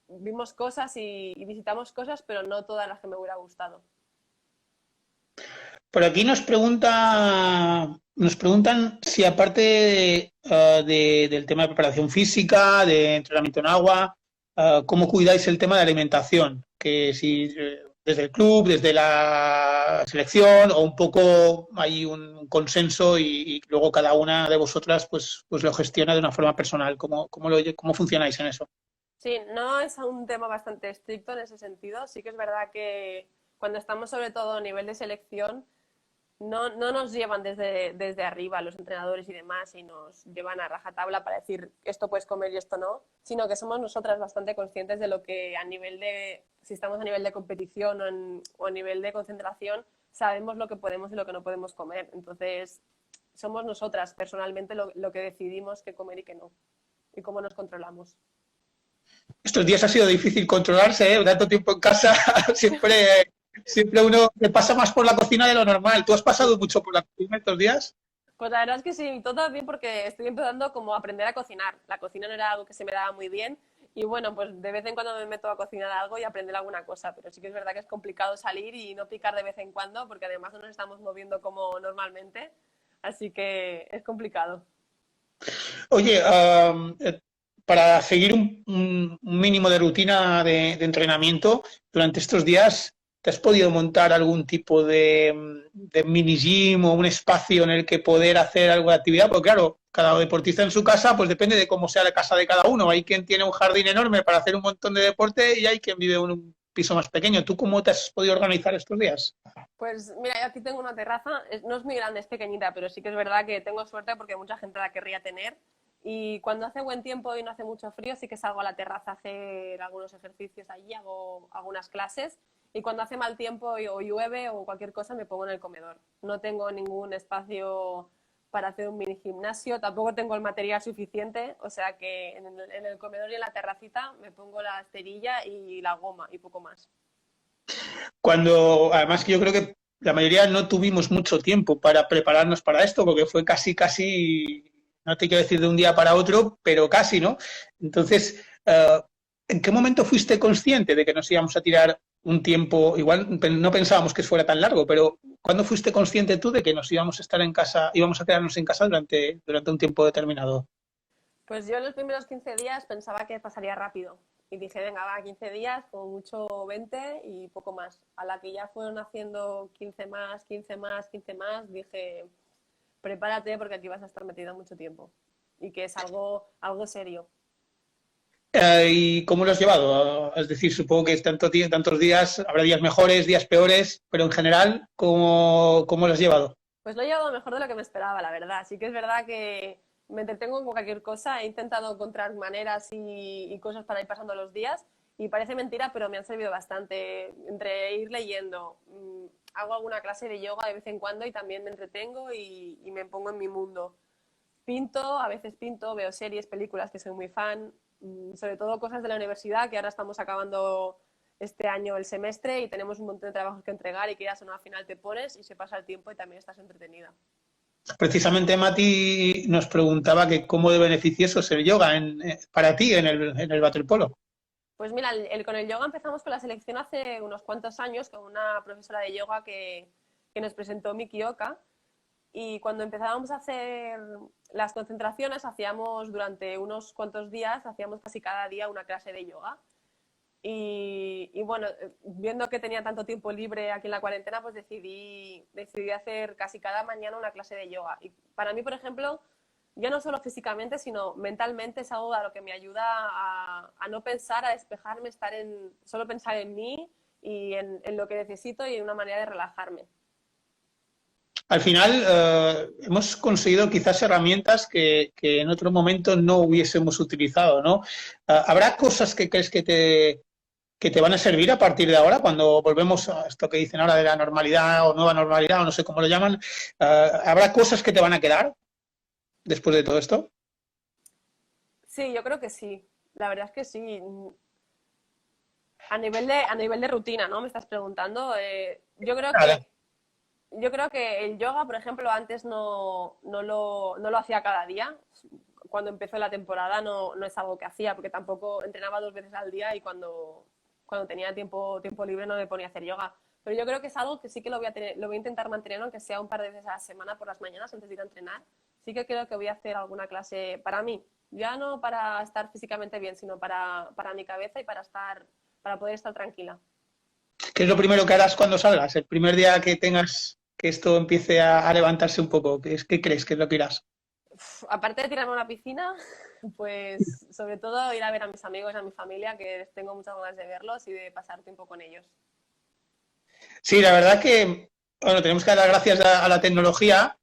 vimos cosas y visitamos cosas, pero no todas las que me hubiera gustado. Por aquí nos preguntan si aparte del tema de preparación física, de entrenamiento en agua, ¿cómo cuidáis el tema de alimentación? Que si desde el club, desde la selección, o un poco hay un consenso y luego cada una de vosotras pues lo gestiona de una forma personal? ¿Cómo funcionáis en eso? Sí, no es un tema bastante estricto en ese sentido. Sí que es verdad que cuando estamos sobre todo a nivel de selección, no nos llevan desde arriba los entrenadores y demás y nos llevan a rajatabla para decir esto puedes comer y esto no, sino que somos nosotras bastante conscientes de lo que a nivel de, si estamos a nivel de competición o a nivel de concentración, sabemos lo que podemos y lo que no podemos comer. Entonces, somos nosotras personalmente lo que decidimos qué comer y qué no, y cómo nos controlamos. Estos días ha sido difícil controlarse, ¿eh? Tanto tiempo en casa, siempre uno le pasa más por la cocina de lo normal. ¿Tú has pasado mucho por la cocina estos días? Pues la verdad es que sí, todo bien porque estoy empezando como a aprender a cocinar. La cocina no era algo que se me daba muy bien y bueno, pues de vez en cuando me meto a cocinar algo y aprender alguna cosa, pero sí que es verdad que es complicado salir y no picar de vez en cuando porque además no nos estamos moviendo como normalmente, así que es complicado. Oye, para seguir un mínimo de rutina de entrenamiento durante estos días, ¿te has podido montar algún tipo de mini gym o un espacio en el que poder hacer alguna actividad? Porque claro, cada deportista en su casa, pues depende de cómo sea la casa de cada uno. Hay quien tiene un jardín enorme para hacer un montón de deporte y hay quien vive en un piso más pequeño. ¿Tú cómo te has podido organizar estos días? Pues mira, yo aquí tengo una terraza, no es muy grande, es pequeñita, pero sí que es verdad que tengo suerte porque mucha gente la querría tener. Y cuando hace buen tiempo y no hace mucho frío, sí que salgo a la terraza a hacer algunos ejercicios allí, hago algunas clases. Y cuando hace mal tiempo o llueve o cualquier cosa, me pongo en el comedor. No tengo ningún espacio para hacer un mini gimnasio, tampoco tengo el material suficiente, o sea que en el comedor y en la terracita me pongo la esterilla y la goma y poco más. Cuando, además que yo creo que la mayoría no tuvimos mucho tiempo para prepararnos para esto, porque fue casi, no te quiero decir de un día para otro, pero casi, ¿no? Entonces, ¿en qué momento fuiste consciente de que nos íbamos a tirar un tiempo? Igual no pensábamos que fuera tan largo, pero ¿cuándo fuiste consciente tú de que nos íbamos a estar en casa, íbamos a quedarnos en casa durante un tiempo determinado? Pues yo en los primeros 15 días pensaba que pasaría rápido y dije, venga, va, 15 días, como mucho 20 y poco más. A la que ya fueron haciendo 15 más, 15 más, 15 más, dije, prepárate porque aquí vas a estar metida mucho tiempo y que es algo serio. ¿Y cómo lo has llevado? Es decir, supongo que es tantos días, habrá días mejores, días peores, pero en general, ¿cómo lo has llevado? Pues lo he llevado mejor de lo que me esperaba, la verdad. Sí que es verdad que me entretengo con cualquier cosa. He intentado encontrar maneras y cosas para ir pasando los días. Y parece mentira, pero me han servido bastante. Entre ir leyendo, hago alguna clase de yoga de vez en cuando y también me entretengo y me pongo en mi mundo. Pinto, a veces pinto, veo series, películas que soy muy fan, sobre todo cosas de la universidad, que ahora estamos acabando este año el semestre y tenemos un montón de trabajos que entregar y que ya son al final te pones y se pasa el tiempo y también estás entretenida. Precisamente Mati nos preguntaba que cómo de beneficioso es el yoga para ti en el waterpolo. Pues mira, con el yoga empezamos con la selección hace unos cuantos años con una profesora de yoga que nos presentó Miki Oka y cuando empezábamos a hacer las concentraciones hacíamos durante unos cuantos días, hacíamos casi cada día una clase de yoga. Y bueno, viendo que tenía tanto tiempo libre aquí en la cuarentena, pues decidí hacer casi cada mañana una clase de yoga. Y para mí, por ejemplo, ya no solo físicamente, sino mentalmente es algo a lo que me ayuda a no pensar, a despejarme, solo pensar en mí y en lo que necesito y en una manera de relajarme. Al final, hemos conseguido quizás herramientas que en otro momento no hubiésemos utilizado, ¿no? ¿Habrá cosas que crees que te van a servir a partir de ahora, cuando volvemos a esto que dicen ahora de la normalidad o nueva normalidad o no sé cómo lo llaman? ¿Habrá cosas que te van a quedar después de todo esto? Sí, yo creo que sí. La verdad es que sí. A nivel de rutina, ¿no? Me estás preguntando. Yo creo Nada. que Yo creo que el yoga, por ejemplo, antes no lo hacía cada día. Cuando empezó la temporada no es algo que hacía, porque tampoco entrenaba 2 veces al día y cuando tenía tiempo libre no me ponía a hacer yoga. Pero yo creo que es algo que sí que lo voy a intentar mantener, aunque sea un par de veces a la semana por las mañanas antes de ir a entrenar. Sí que creo que voy a hacer alguna clase para mí, ya no para estar físicamente bien, sino para mi cabeza y para poder estar tranquila. ¿Qué es lo primero que harás cuando salgas? El primer día que tengas que esto empiece a levantarse un poco, ¿qué crees que es lo que irás? Aparte de tirarme a una piscina, pues sobre todo ir a ver a mis amigos y a mi familia, que tengo muchas ganas de verlos y de pasar tiempo con ellos. Sí, la verdad que, bueno, tenemos que dar las gracias a la tecnología,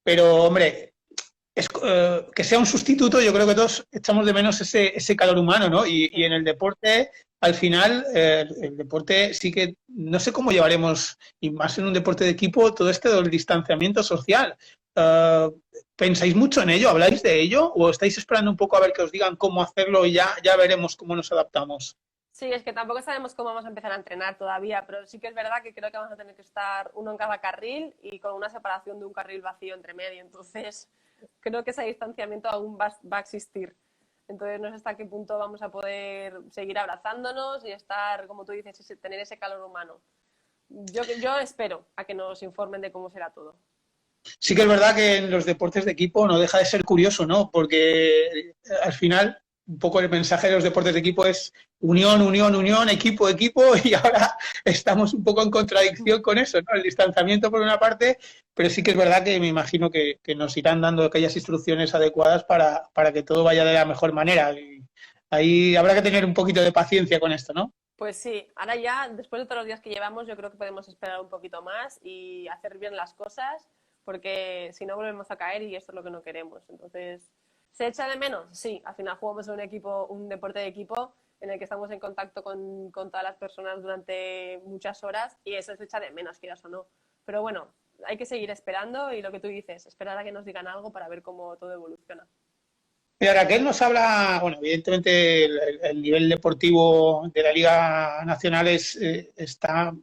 pero, hombre, que sea un sustituto, yo creo que todos echamos de menos ese calor humano, ¿no? Y en el deporte, al final, el deporte sí que, no sé cómo llevaremos, y más en un deporte de equipo, todo este del distanciamiento social. Eh, ¿Pensáis mucho en ello? ¿Habláis de ello? ¿O estáis esperando un poco a ver que os digan cómo hacerlo y ya veremos cómo nos adaptamos? Sí, es que tampoco sabemos cómo vamos a empezar a entrenar todavía, pero sí que es verdad que creo que vamos a tener que estar uno en cada carril y con una separación de un carril vacío entre medio. Entonces, creo que ese distanciamiento aún va a existir. Entonces, no sé hasta qué punto vamos a poder seguir abrazándonos y estar, como tú dices, tener ese calor humano. Yo espero a que nos informen de cómo será todo. Sí que es verdad que en los deportes de equipo no deja de ser curioso, ¿no? Porque al final un poco el mensaje de los deportes de equipo es unión, unión, unión, equipo, equipo, y ahora estamos un poco en contradicción con eso, ¿no? El distanciamiento por una parte, pero sí que es verdad que me imagino que nos irán dando aquellas instrucciones adecuadas para que todo vaya de la mejor manera. Y ahí habrá que tener un poquito de paciencia con esto, ¿no? Pues sí, ahora ya, después de todos los días que llevamos, yo creo que podemos esperar un poquito más y hacer bien las cosas, porque si no volvemos a caer y esto es lo que no queremos. Entonces, ¿se echa de menos? Sí, al final jugamos en un equipo, un deporte de equipo en el que estamos en contacto con todas las personas durante muchas horas y eso se echa de menos, quieras o no. Pero bueno, hay que seguir esperando y lo que tú dices, esperar a que nos digan algo para ver cómo todo evoluciona. Mira, Raquel nos habla, bueno, evidentemente el nivel deportivo de la Liga Nacional está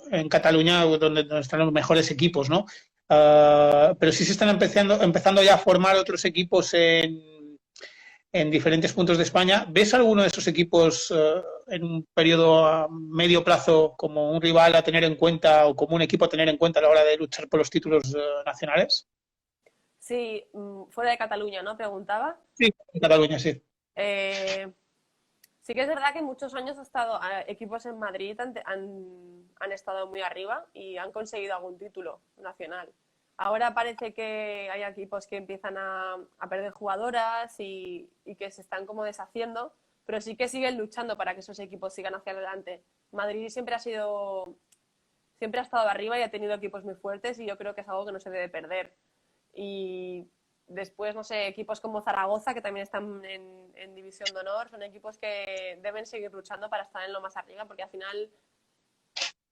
en Cataluña, donde están los mejores equipos, ¿no? Pero sí se están empezando ya a formar otros equipos en diferentes puntos de España. ¿Ves alguno de esos equipos en un periodo a medio plazo como un rival a tener en cuenta o como un equipo a tener en cuenta a la hora de luchar por los títulos nacionales? Sí, fuera de Cataluña, ¿no? Preguntaba. Sí, en Cataluña, sí. Eh, sí que es verdad que muchos años equipos en Madrid han estado muy arriba y han conseguido algún título nacional. Ahora parece que hay equipos que empiezan a perder jugadoras y que se están como deshaciendo, pero sí que siguen luchando para que esos equipos sigan hacia adelante. Madrid siempre ha estado arriba y ha tenido equipos muy fuertes y yo creo que es algo que no se debe perder. Y después, no sé, equipos como Zaragoza, que también están en División de Honor, son equipos que deben seguir luchando para estar en lo más arriba, porque al final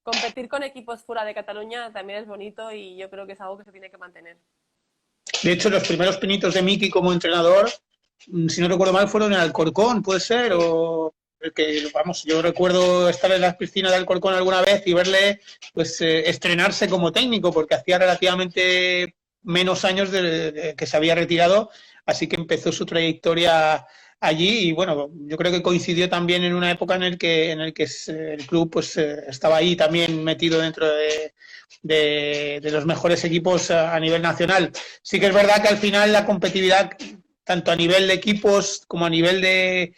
competir con equipos fuera de Cataluña también es bonito y yo creo que es algo que se tiene que mantener. De hecho, los primeros pinitos de Miki como entrenador, si no recuerdo mal, fueron en Alcorcón, ¿puede ser? Sí. O que, vamos, yo recuerdo estar en la piscina de Alcorcón alguna vez y verle pues estrenarse como técnico, porque hacía relativamente menos años de que se había retirado, así que empezó su trayectoria allí y bueno, yo creo que coincidió también en una época en el que el club pues estaba ahí también metido dentro de los mejores equipos a nivel nacional. Sí que es verdad que al final la competitividad, tanto a nivel de equipos como a nivel de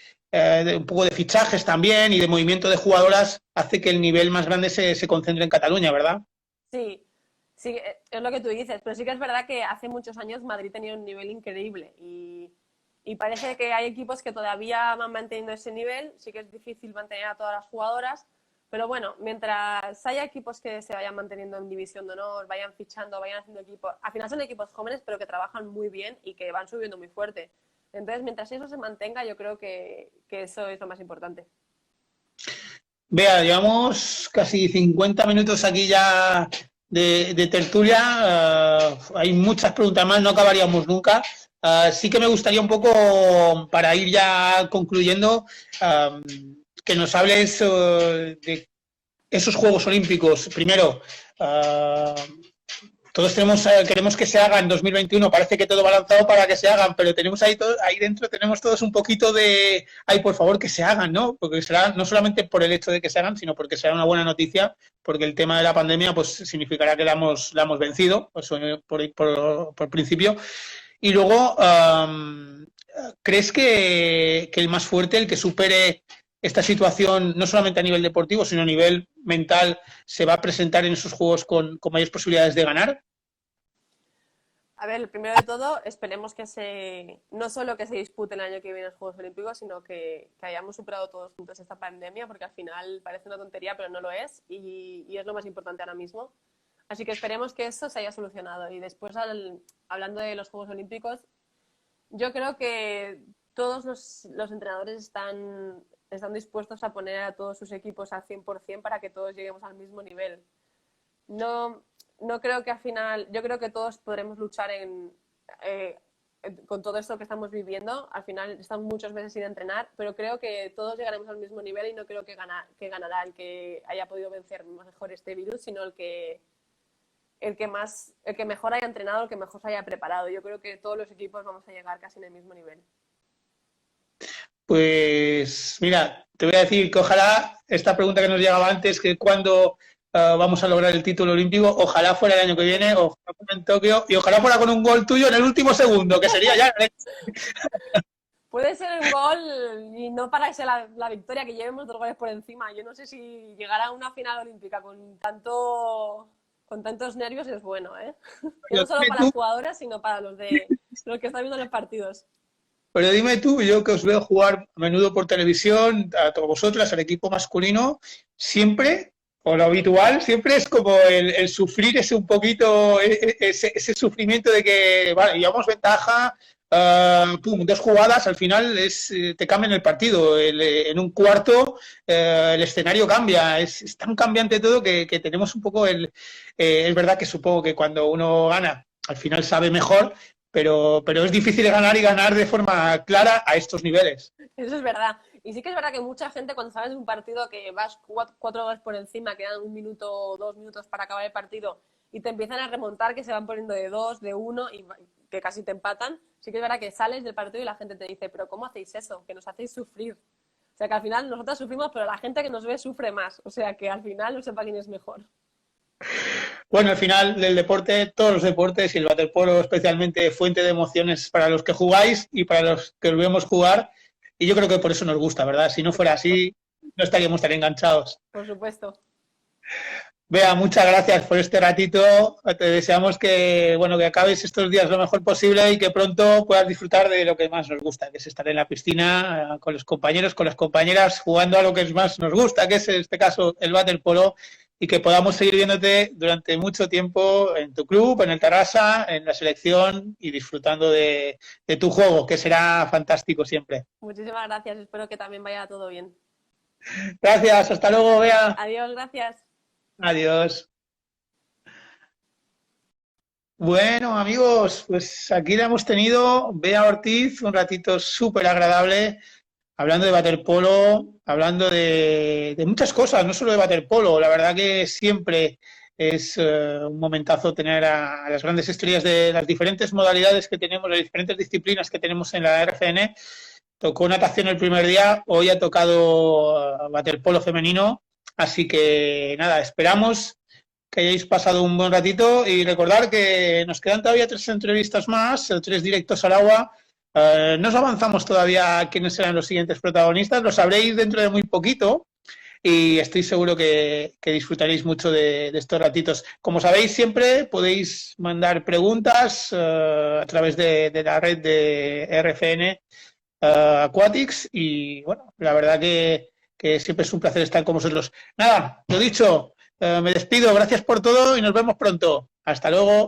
un poco de fichajes también y de movimiento de jugadoras, hace que el nivel más grande se concentre en Cataluña, ¿verdad? Sí, sí, es lo que tú dices, pero sí que es verdad que hace muchos años Madrid tenía un nivel increíble y parece que hay equipos que todavía van manteniendo ese nivel, sí que es difícil mantener a todas las jugadoras, pero bueno, mientras haya equipos que se vayan manteniendo en División de Honor, vayan fichando, vayan haciendo equipos, al final son equipos jóvenes pero que trabajan muy bien y que van subiendo muy fuerte. Entonces, mientras eso se mantenga, yo creo que eso es lo más importante. Vea, llevamos casi 50 minutos aquí ya de tertulia. Hay muchas preguntas más, no acabaríamos nunca. Sí que me gustaría un poco, para ir ya concluyendo, que nos hables de esos Juegos Olímpicos. Primero, todos queremos que se hagan en 2021, parece que todo va lanzado para que se hagan, pero tenemos ahí dentro tenemos todos un poquito de, ay, por favor, que se hagan, ¿no? Porque será no solamente por el hecho de que se hagan, sino porque será una buena noticia, porque el tema de la pandemia pues significará que la hemos vencido, pues, por principio. Y luego, ¿crees que el más fuerte, el que supere esta situación, no solamente a nivel deportivo, sino a nivel mental, se va a presentar en esos Juegos con mayores posibilidades de ganar? A ver, primero de todo, esperemos que no solo que se disputen el año que viene los Juegos Olímpicos, sino que hayamos superado todos juntos esta pandemia, porque al final parece una tontería, pero no lo es, y es lo más importante ahora mismo. Así que esperemos que eso se haya solucionado. Y después, hablando de los Juegos Olímpicos, yo creo que todos los entrenadores están dispuestos a poner a todos sus equipos al 100% para que todos lleguemos al mismo nivel. No, no creo que al final, yo creo que todos podremos luchar con todo esto que estamos viviendo. Al final estamos muchos meses sin entrenar, pero creo que todos llegaremos al mismo nivel y no creo que ganará el que haya podido vencer mejor este virus, sino el que mejor haya entrenado, el que mejor se haya preparado. Yo creo que todos los equipos vamos a llegar casi en el mismo nivel. Pues mira, te voy a decir que ojalá esta pregunta que nos llegaba antes, que cuándo vamos a lograr el título olímpico, ojalá fuera el año que viene, ojalá fuera en Tokio y ojalá fuera con un gol tuyo en el último segundo, que sería ya. Puede ser un gol y no para que sea la victoria, que llevemos 2 goles por encima. Yo no sé si llegar a una final olímpica con tantos nervios es bueno, ¿eh? No solo para las jugadoras, sino para los que están viendo los partidos. Pero dime tú, yo que os veo jugar a menudo por televisión, a todos vosotras, al equipo masculino, siempre, o lo habitual, siempre es como el sufrir ese un poquito, ese sufrimiento de que, vale, llevamos ventaja, 2 jugadas, al final te cambian el partido. En un cuarto el escenario cambia, es tan cambiante todo que tenemos un poco es verdad que supongo que cuando uno gana, al final sabe mejor, pero es difícil ganar y ganar de forma clara a estos niveles. Eso es verdad. Y sí que es verdad que mucha gente, cuando sabes de un partido que vas 4 goles por encima, quedan 1 minuto o 2 minutos para acabar el partido, y te empiezan a remontar, que se van poniendo de 2, de 1, y que casi te empatan, sí que es verdad que sales del partido y la gente te dice, pero ¿cómo hacéis eso? Que nos hacéis sufrir. O sea, que al final nosotros sufrimos, pero la gente que nos ve sufre más. O sea, que al final no sepa quién es mejor. Bueno, al final del deporte, todos los deportes y el waterpolo especialmente, fuente de emociones para los que jugáis y para los que lo vemos jugar, y yo creo que por eso nos gusta, ¿verdad? Si no fuera así, no estaríamos tan enganchados. Por supuesto. Bea, muchas gracias por este ratito. Te deseamos que acabes estos días lo mejor posible y que pronto puedas disfrutar de lo que más nos gusta, que es estar en la piscina con los compañeros, con las compañeras, jugando a lo que más nos gusta, que es en este caso el waterpolo, y que podamos seguir viéndote durante mucho tiempo en tu club, en el Tarrasa, en la selección y disfrutando de tu juego, que será fantástico siempre. Muchísimas gracias, espero que también vaya todo bien. Gracias, hasta luego, Bea. Adiós, gracias. Adiós. Bueno, amigos, pues aquí la hemos tenido, Bea Ortiz, un ratito súper agradable, hablando de waterpolo, hablando de muchas cosas, no solo de waterpolo. La verdad que siempre es un momentazo tener a las grandes estrellas de las diferentes modalidades que tenemos, las diferentes disciplinas que tenemos en la RFN. Tocó natación el primer día, hoy ha tocado waterpolo femenino, así que nada, esperamos que hayáis pasado un buen ratito y recordar que nos quedan todavía 3 entrevistas más, 3 directos al agua. No os avanzamos todavía a quiénes serán los siguientes protagonistas, lo sabréis dentro de muy poquito y estoy seguro que disfrutaréis mucho de estos ratitos. Como sabéis, siempre podéis mandar preguntas a través de la red de RFN Aquatics y bueno, la verdad que siempre es un placer estar con vosotros. Nada, lo dicho, me despido, gracias por todo y nos vemos pronto. Hasta luego.